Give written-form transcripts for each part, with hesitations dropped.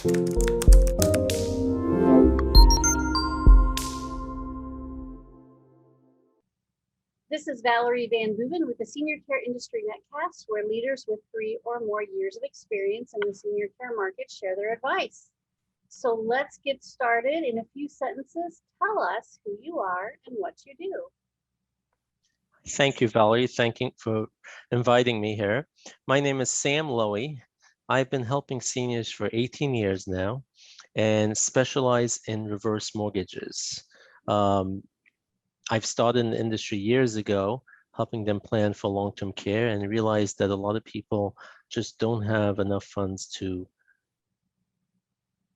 This is Valerie with the Senior Care Industry Netcast, where leaders with 3 or more years of experience in the senior care market share their advice. So let's get started. In a few sentences, tell us who you are and what you do. Thank you, Valerie. Thank you for inviting me here. My name is Sam Lowy. I've been helping seniors for 18 years now and specialize in reverse mortgages. I've started in the industry years ago, helping them plan for long-term care, and realized that a lot of people just don't have enough funds to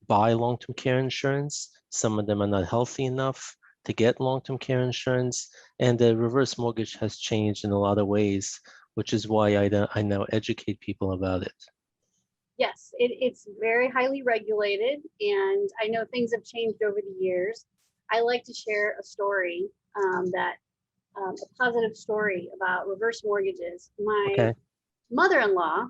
buy long-term care insurance. Some of them are not healthy enough to get long-term care insurance, and the reverse mortgage has changed in a lot of ways, which is why I now educate people about it. Yes, it's very highly regulated, and I know things have changed over the years. I like to share a story a positive story about reverse mortgages. My mother-in-law,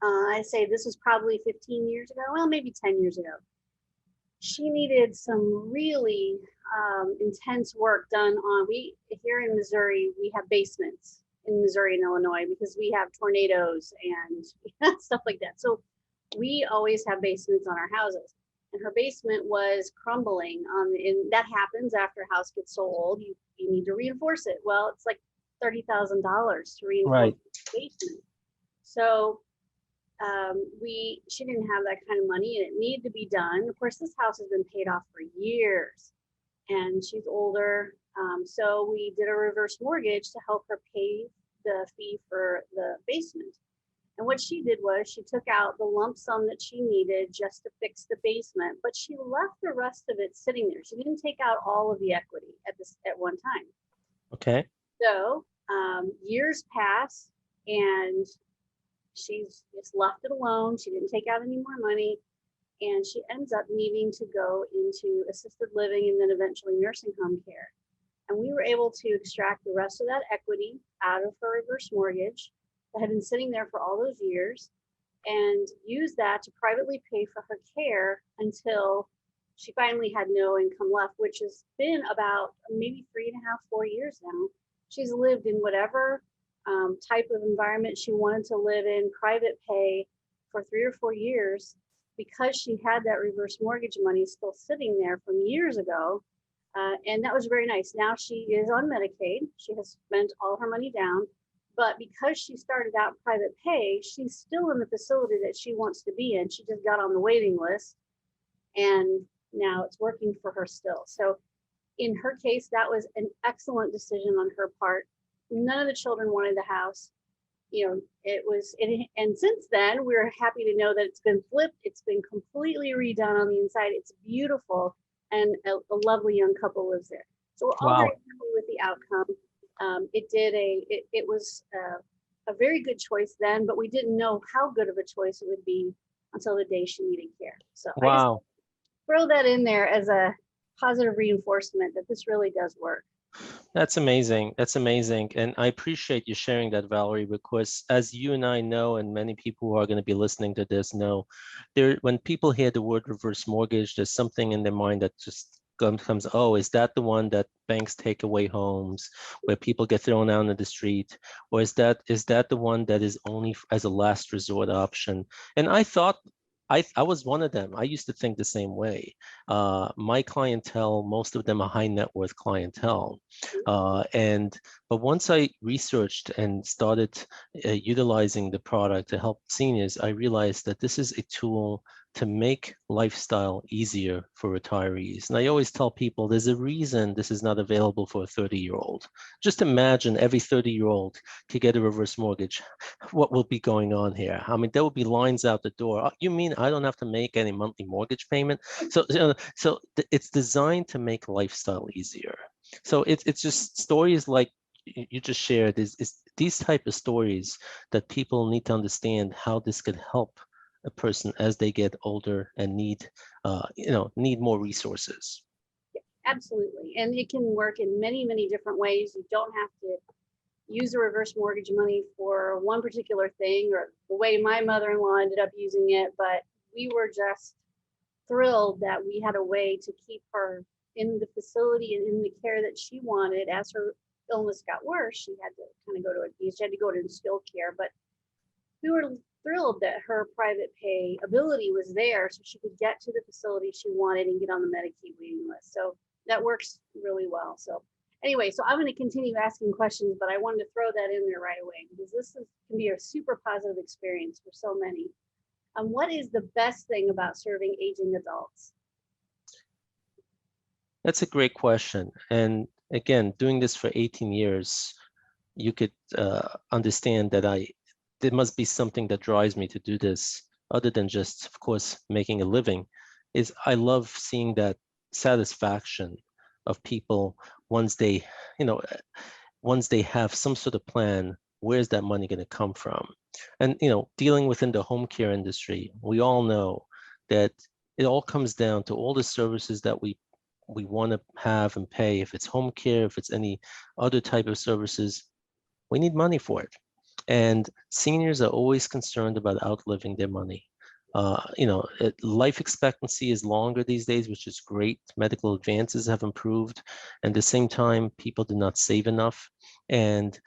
I say this was probably 15 years ago, well, maybe 10 years ago. She needed some really intense work done on, here in Missouri, we have basements in Missouri and Illinois because we have tornadoes and stuff like that. So we always have basements on our houses. And her basement was crumbling and that happens after a house gets so old, you need to reinforce it. Well, it's like $30,000 to reinforce the basement. So she didn't have that kind of money and it needed to be done. Of course, this house has been paid off for years and she's older. So we did a reverse mortgage to help her pay the fee for the basement. And what she did was she took out the lump sum that she needed just to fix the basement, but she left the rest of it sitting there. She didn't take out all of the equity at one time. Okay. So years pass and she's just left it alone. She didn't take out any more money. And she ends up needing to go into assisted living and then eventually nursing home care. And we were able to extract the rest of that equity out of her reverse mortgage that had been sitting there for all those years and use that to privately pay for her care until she finally had no income left, which has been about maybe 3.5, 4 years now. She's lived in whatever type of environment she wanted to live in, private pay, for 3 or 4 years because she had that reverse mortgage money still sitting there from years ago. And that was very nice. Now she is on Medicaid. She has spent all her money down. But because she started out private pay, she's still in the facility that she wants to be in. She just got on the waiting list and now it's working for her still. So in her case, that was an excellent decision on her part. None of the children wanted the house. And since then, we're happy to know that it's been flipped. It's been completely redone on the inside. It's beautiful and a lovely young couple lives there. So we're all very happy with the outcome. It was a very good choice then, but we didn't know how good of a choice it would be until the day she needed care. So I just throw that in there as a positive reinforcement that this really does work. That's amazing. That's amazing. And I appreciate you sharing that, Valerie, because as you and I know, and many people who are going to be listening to this know, when people hear the word reverse mortgage, there's something in their mind that just comes, oh, is that the one that banks take away homes, where people get thrown out on the street? Or is that the one that is only as a last resort option? And I thought, I was one of them. I used to think the same way. My clientele, most of them are high net worth clientele. But once I researched and started utilizing the product to help seniors, I realized that this is a tool to make lifestyle easier for retirees. And I always tell people there's a reason this is not available for a 30-year-old. Just imagine every 30-year-old could get a reverse mortgage. What will be going on here? I mean, there will be lines out the door. You mean I don't have to make any monthly mortgage payment? So it's designed to make lifestyle easier. So it's just stories like you just shared is these type of stories that people need to understand how this could help a person as they get older and need more resources. Absolutely. And it can work in many, many different ways. You don't have to use the reverse mortgage money for one particular thing or the way my mother-in-law ended up using it, but we were just thrilled that we had a way to keep her in the facility and in the care that she wanted. As her illness got worse, she had to kind of she had to go to skilled care, but we were thrilled that her private pay ability was there so she could get to the facility she wanted and get on the Medicaid waiting list. So that works really well. So anyway, so I'm going to continue asking questions, but I wanted to throw that in there right away because can be a super positive experience for so many. What is the best thing about serving aging adults? That's a great question. And again, doing this for 18 years, you could understand that there must be something that drives me to do this other than just, of course, making a living. Is I love seeing that satisfaction of people once they, once they have some sort of plan, where's that money going to come from? And, dealing within the home care industry, we all know that it all comes down to all the services that we want to have and pay. If it's home care, if it's any other type of services, we need money for it. And seniors are always concerned about outliving their money. Life expectancy is longer these days, which is great. Medical advances have improved. And at the same time, people do not save enough. And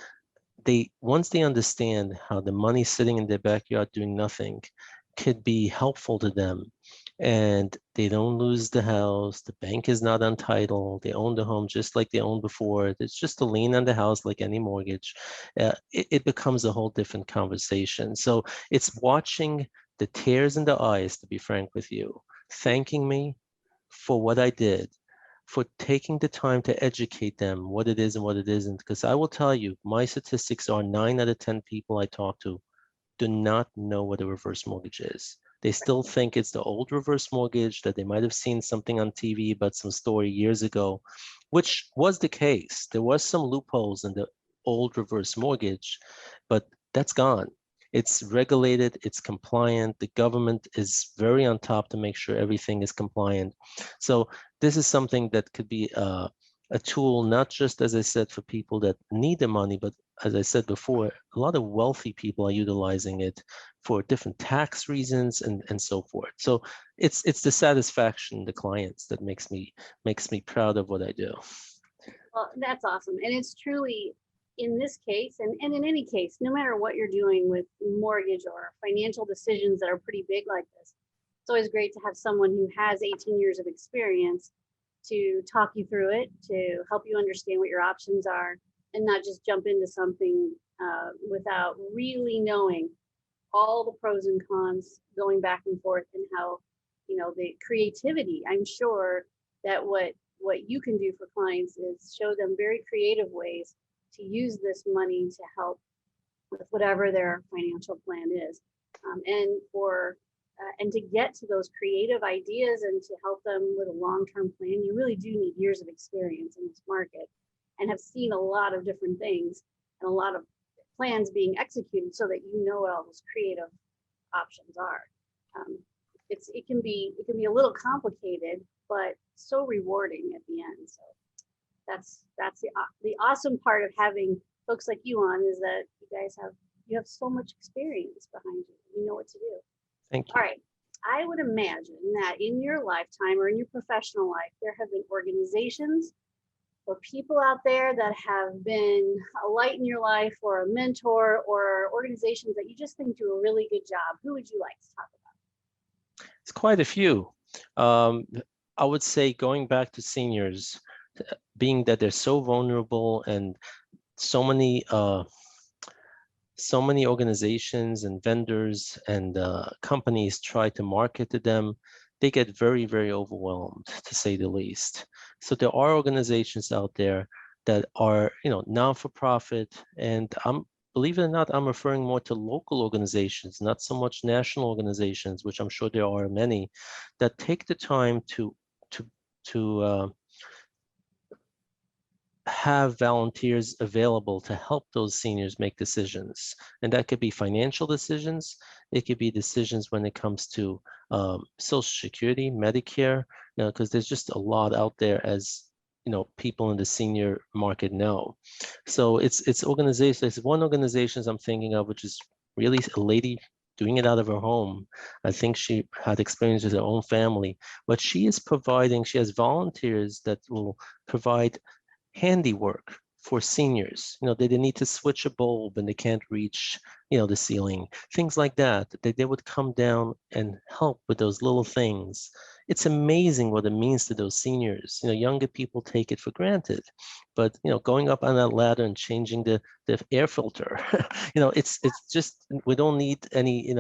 once they understand how the money sitting in their backyard doing nothing could be helpful to them, and they don't lose the house, the bank is not untitled, they own the home just like they owned before, it's just a lien on the house like any mortgage, it becomes a whole different conversation. So it's watching the tears in the eyes, to be frank with you, thanking me for what I did, for taking the time to educate them what it is and what it isn't. Because I will tell you, my statistics are 9 out of 10 people I talk to do not know what a reverse mortgage is. They still think it's the old reverse mortgage that they might have seen something on TV about some story years ago, which was the case. There was some loopholes in the old reverse mortgage, but that's gone. It's regulated, it's compliant. The government is very on top to make sure everything is compliant. So this is something that could be a tool, not just, as I said, for people that need the money, but as I said before, a lot of wealthy people are utilizing it for different tax reasons and so forth. So it's the satisfaction, the clients, that makes me proud of what I do. Well, that's awesome. And it's truly, in this case, and in any case, no matter what you're doing with mortgage or financial decisions that are pretty big like this, it's always great to have someone who has 18 years of experience to talk you through it, to help you understand what your options are, and not just jump into something without really knowing all the pros and cons, going back and forth, and how, the creativity. I'm sure that what you can do for clients is show them very creative ways to use this money to help with whatever their financial plan is, and to get to those creative ideas and to help them with a long-term plan. You really do need years of experience in this market and have seen a lot of different things and a lot of plans being executed so that you know what all those creative options are. It can be a little complicated, but so rewarding at the end. So that's the awesome part of having folks like you on, is that you have so much experience behind you. You know what to do. Thank you. All right. I would imagine that in your lifetime or in your professional life, there have been organizations or people out there that have been a light in your life, or a mentor, or organizations that you just think do a really good job. Who would you like to talk about? It's quite a few. I would say, going back to seniors, being that they're so vulnerable and so many organizations and vendors and companies try to market to them, they get very, very overwhelmed, to say the least. So there are organizations out there that are, non-for-profit, and believe it or not, I'm referring more to local organizations, not so much national organizations, which I'm sure there are many, that take the time to have volunteers available to help those seniors make decisions. And that could be financial decisions. It could be decisions when it comes to Social Security, Medicare, because there's just a lot out there, as people in the senior market know. So it's organizations. There's one organization I'm thinking of, which is really a lady doing it out of her home. I think she had experience with her own family, but she is providing, she has volunteers that will provide handiwork for seniors. They need to switch a bulb and they can't reach, the ceiling, things like that. They would come down and help with those little things. It's amazing what it means to those seniors. Younger people take it for granted, but going up on that ladder and changing the air filter, it's just, we don't need any,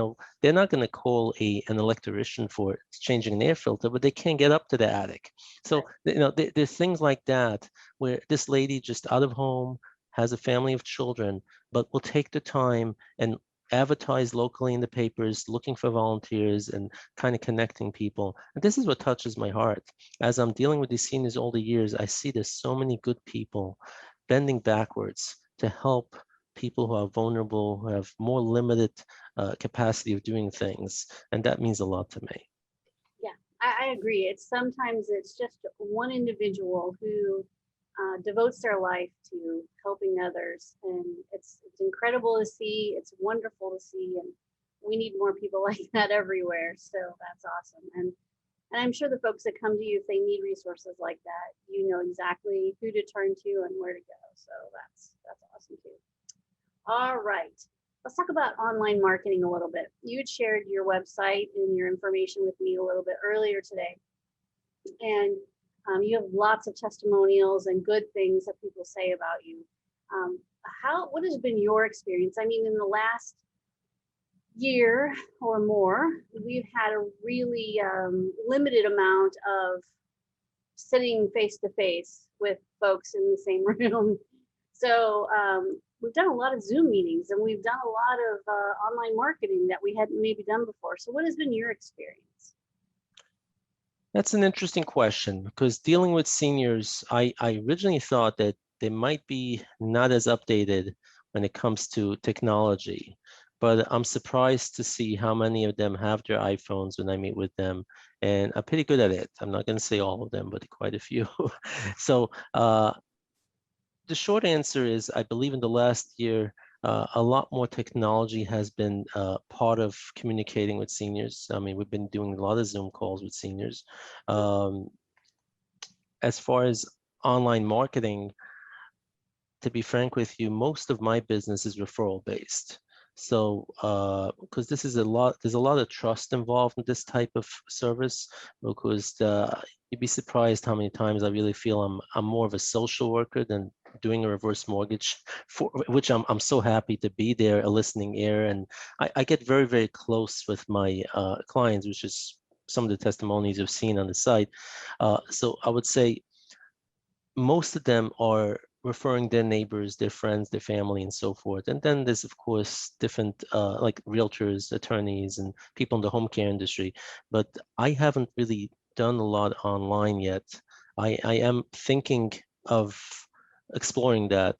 they're not going to call an electrician for changing an air filter, but they can't get up to the attic. So there's things like that where this lady just out of home has a family of children, but will take the time and advertise locally in the papers, looking for volunteers and kind of connecting people. And this is what touches my heart. As I'm dealing with these seniors all the years, I see there's so many good people bending backwards to help people who are vulnerable, who have more limited capacity of doing things. And that means a lot to me. Yeah, I agree. Sometimes it's just one individual who devotes their life to helping others, and it's incredible to see. It's wonderful to see, and we need more people like that everywhere. So that's awesome. And I'm sure the folks that come to you, if they need resources like that, you know exactly who to turn to and where to go. So that's awesome too. All right, let's talk about online marketing a little bit. You had shared your website and your information with me a little bit earlier today, and you have lots of testimonials and good things that people say about you. What has been your experience? I mean, in the last year or more, we've had a really limited amount of sitting face to face with folks in the same room. So we've done a lot of Zoom meetings, and we've done a lot of online marketing that we hadn't maybe done before. So what has been your experience? That's an interesting question, because dealing with seniors, I originally thought that they might be not as updated when it comes to technology, but I'm surprised to see how many of them have their iPhones when I meet with them, and I'm pretty good at it. I'm not going to say all of them, but quite a few. So the short answer is, I believe in the last year, a lot more technology has been part of communicating with seniors. I mean, we've been doing a lot of Zoom calls with seniors. As far as online marketing, to be frank with you, most of my business is referral based. So, because there's a lot of trust involved in this type of service, because you'd be surprised how many times I really feel I'm more of a social worker than doing a reverse mortgage, for which I'm so happy to be there, a listening ear, and I get very, very close with my clients, which is some of the testimonies you've seen on the site. So I would say most of them are referring their neighbors, their friends, their family, and so forth. And then there's, of course, different like realtors, attorneys, and people in the home care industry. But I haven't really done a lot online yet. I am thinking of exploring that.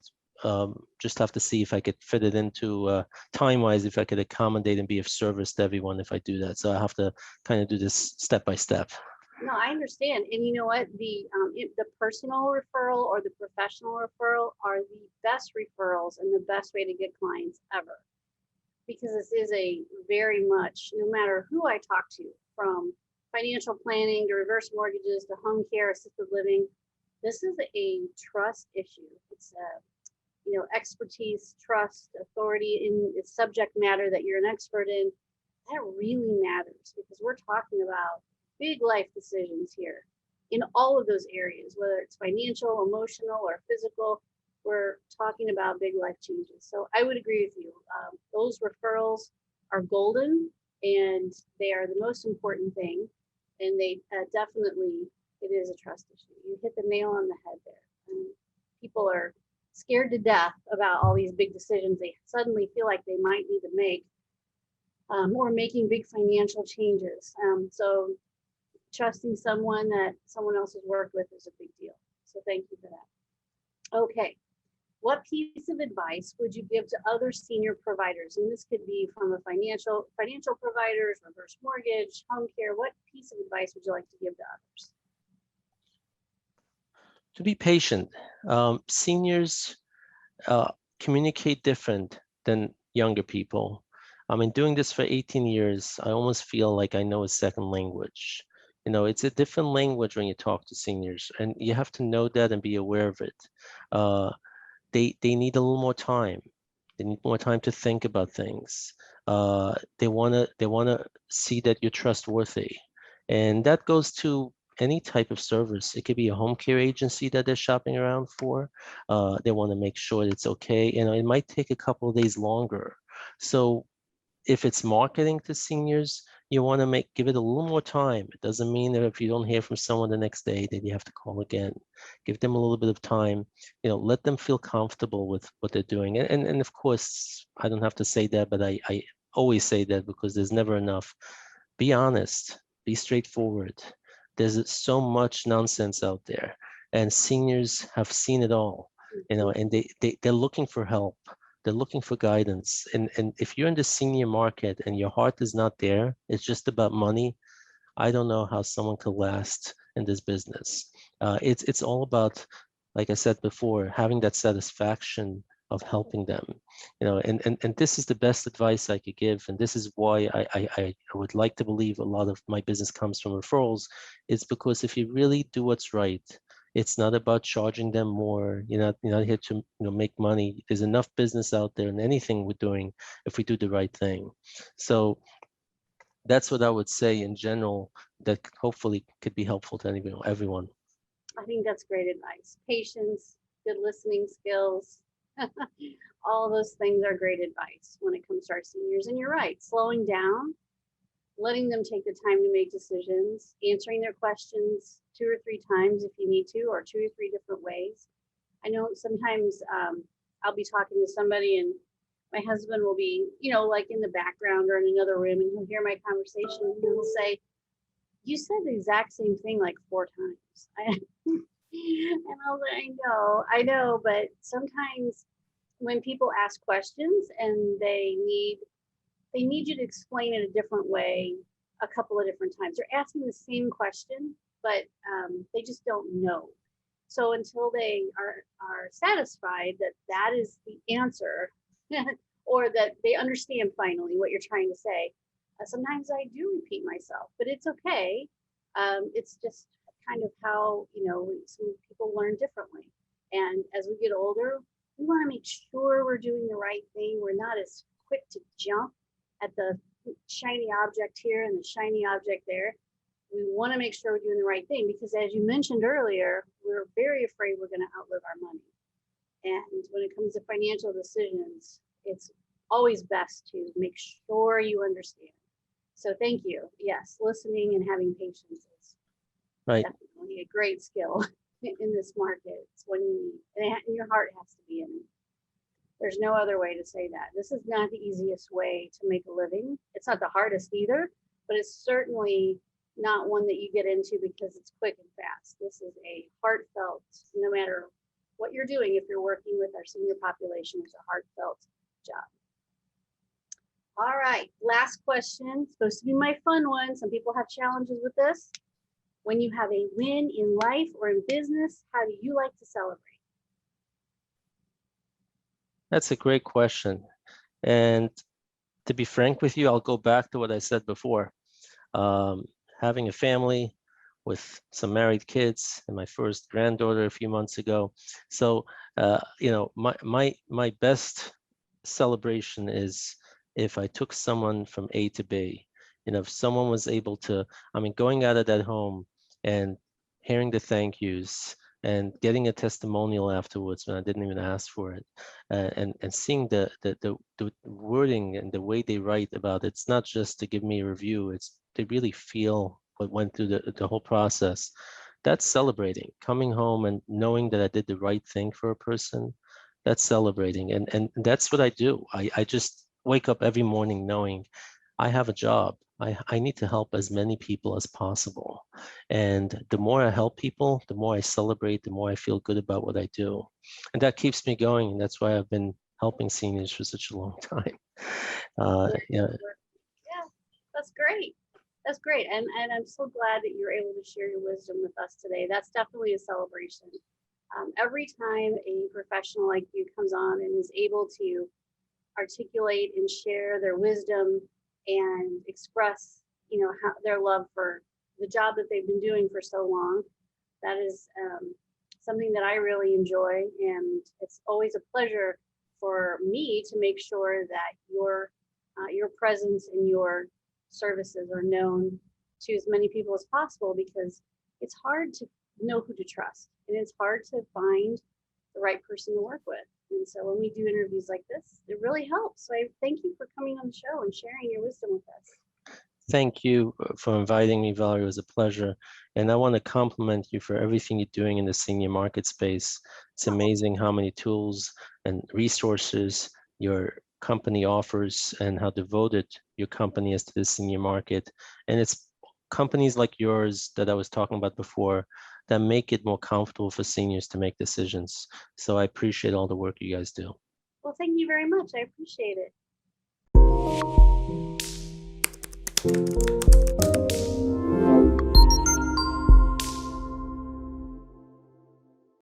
Just have to see if I could fit it into time-wise, if I could accommodate and be of service to everyone if I do that. So I have to kind of do this step by step. No, I understand. And you know what? The personal referral or the professional referral are the best referrals and the best way to get clients ever. Because this is a very much, no matter who I talk to, from financial planning to reverse mortgages to home care, assisted living, this is a trust issue. It's expertise, trust, authority in its subject matter that you're an expert in. That really matters, because we're talking about big life decisions here in all of those areas, whether it's financial, emotional, or physical. We're talking about big life changes. So I would agree with you. Those referrals are golden, and they are the most important thing. And they definitely, it is a trust issue. You hit the nail on the head there. And people are scared to death about all these big decisions they suddenly feel like they might need to make, or making big financial changes. So trusting someone that someone else has worked with is a big deal. So thank you for that. Okay. What piece of advice would you give to other senior providers? And this could be from a financial providers, reverse mortgage, home care. What piece of advice would you like to give to others? To be patient. Seniors communicate different than younger people. I mean, doing this for 18 years, I almost feel like I know a second language. It's a different language when you talk to seniors, and you have to know that and be aware of it. Uh, they need a little more time. They need more time to think about things. They wanna see that you're trustworthy, and that goes to any type of service. It could be a home care agency that they're shopping around for. They want to make sure it's okay. It might take a couple of days longer. So if it's marketing to seniors, you want to give it a little more time. It doesn't mean that if you don't hear from someone the next day that you have to call again. Give them a little bit of time. Let them feel comfortable with what they're doing. And of course, I don't have to say that, but I always say that because there's never enough. Be honest. Be straightforward. There's so much nonsense out there, and seniors have seen it all. And they're looking for help. They're looking for guidance. And if you're in the senior market and your heart is not there, it's just about money. I don't know how someone could last in this business. It's all about, like I said before, having that satisfaction of helping them. And this is the best advice I could give. And this is why I would like to believe a lot of my business comes from referrals. It's because if you really do what's right, it's not about charging them more. You're not here to make money. There's enough business out there in anything we're doing if we do the right thing. So that's what I would say in general that hopefully could be helpful to everyone. I think that's great advice. Patience, good listening skills, all those things are great advice when it comes to our seniors. And you're right, slowing down, letting them take the time to make decisions, answering their questions 2 or 3 times if you need to, or 2 or 3 different ways. I know sometimes I'll be talking to somebody and my husband will be, like in the background or in another room, and he'll hear my conversation and he'll say, "You said the exact same thing like 4 times." And I was like, I know, but sometimes when people ask questions and they need you to explain it a different way a couple of different times. They're asking the same question, but they just don't know. So until they are satisfied that that is the answer, or that they understand finally what you're trying to say, sometimes I do repeat myself, but it's okay. It's just kind of how, some people learn differently. And as we get older, we want to make sure we're doing the right thing. We're not as quick to jump at the shiny object here and the shiny object there. We want to make sure we're doing the right thing because, as you mentioned earlier, we're very afraid we're going to outlive our money. And when it comes to financial decisions, it's always best to make sure you understand. So thank you. Yes, listening and having patience is Right. definitely a great skill in this market. It's when you need, and your heart has to be in it. There's no other way to say that. This is not the easiest way to make a living. It's not the hardest either, but it's certainly not one that you get into because it's quick and fast. This is a heartfelt, no matter what you're doing, if you're working with our senior population, it's a heartfelt job. All right, last question, supposed to be my fun one. Some people have challenges with this. When you have a win in life or in business, how do you like to celebrate? That's a great question. And to be frank with you, I'll go back to what I said before. Having a family with some married kids and my first granddaughter a few months ago. So, my best celebration is if I took someone from A to B. If someone was able to, going out of that home and hearing the thank yous and getting a testimonial afterwards when I didn't even ask for it, and seeing the wording and the way they write about it. It's not just to give me a review, it's they really feel what went through the whole process. That's celebrating. Coming home and knowing that I did the right thing for a person, that's celebrating. And that's what I do. I just wake up every morning knowing I have a job. I need to help as many people as possible. And the more I help people, the more I celebrate, the more I feel good about what I do. And that keeps me going. And that's why I've been helping seniors for such a long time. Yeah, that's great. That's great. And I'm so glad that you're able to share your wisdom with us today. That's definitely a celebration. Every time a professional like you comes on and is able to articulate and share their wisdom and express, how their love for the job that they've been doing for so long. That is something that I really enjoy, and it's always a pleasure for me to make sure that your presence and your services are known to as many people as possible, because it's hard to know who to trust, and it's hard to find the right person to work with. And so when we do interviews like this, it really helps. So I thank you for coming on the show and sharing your wisdom with us. Thank you for inviting me, Valerie. It was a pleasure. And I want to compliment you for everything you're doing in the senior market space. It's amazing how many tools and resources your company offers and how devoted your company is to the senior market. And it's companies like yours that I was talking about before that make it more comfortable for seniors to make decisions. So I appreciate all the work you guys do. Well, thank you very much. I appreciate it.